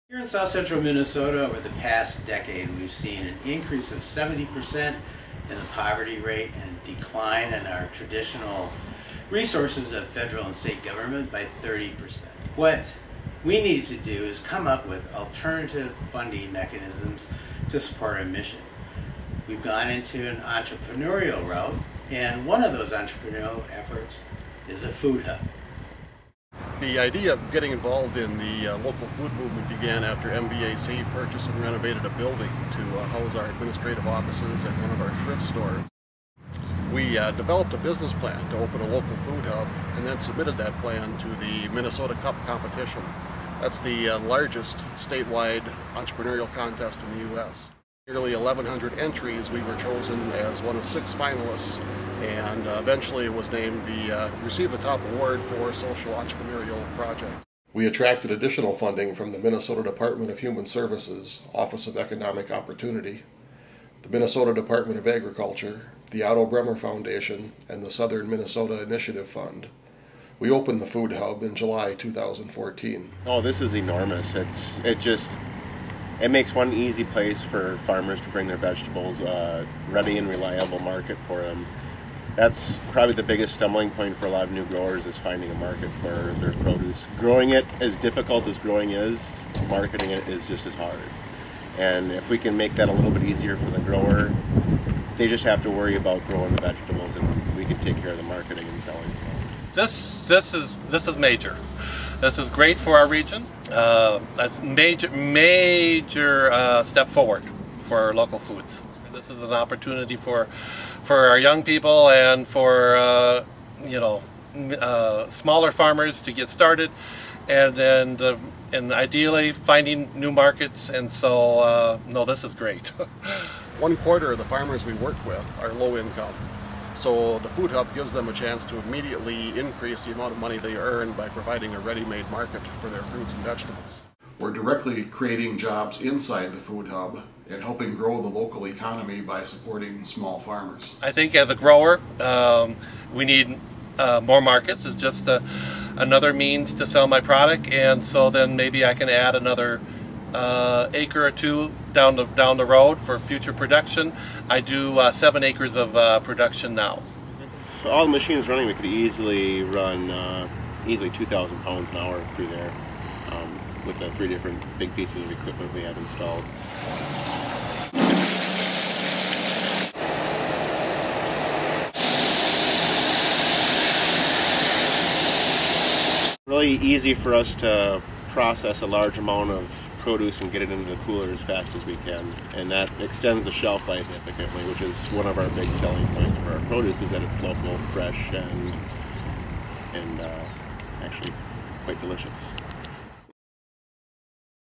Here in South Central Minnesota, over the past decade, we've seen an increase of 70% in the poverty rate and a decline in our traditional resources of federal and state government by 30%. What we need to do is come up with alternative funding mechanisms to support our mission. We've gone into an entrepreneurial route, and one of those entrepreneurial efforts is a food hub. The idea of getting involved in the local food movement began after MVAC purchased and renovated a building to house our administrative offices and one of our thrift stores. We developed a business plan to open a local food hub and then submitted that plan to the Minnesota Cup competition. That's the largest statewide entrepreneurial contest in the U.S. Nearly 1,100 entries, we were chosen as one of 6 finalists, and eventually was named received the top award for social entrepreneurial project. We attracted additional funding from the Minnesota Department of Human Services, Office of Economic Opportunity, the Minnesota Department of Agriculture, the Otto Bremer Foundation, and the Southern Minnesota Initiative Fund. We opened the food hub in July 2014. Oh, this is enormous. It makes one easy place for farmers to bring their vegetables, ready and reliable market for them. That's probably the biggest stumbling point for a lot of new growers, is finding a market for their produce. Growing it, as difficult as growing is, marketing it is just as hard. And if we can make that a little bit easier for the grower, they just have to worry about growing the vegetables, and we can take care of the marketing and selling. This is major. This is great for our region. A major step forward for our local foods. This is an opportunity for our young people and for smaller farmers to get started, and then and ideally finding new markets. And so no, this is great. 1/4 of the farmers we work with are low income. So the food hub gives them a chance to immediately increase the amount of money they earn by providing a ready-made market for their fruits and vegetables. We're directly creating jobs inside the food hub and helping grow the local economy by supporting small farmers. I think as a grower, we need more markets. It's just another means to sell my product, and so then maybe I can add another acre or 2 down the road for future production. I do 7 acres of production now. So all the machines running, we could easily run easily 2,000 pounds an hour through there with the 3 different big pieces of equipment we have installed. Really easy for us to process a large amount of produce and get it into the cooler as fast as we can, and that extends the shelf life significantly, which is one of our big selling points for our produce, is that it's local, fresh, and actually quite delicious.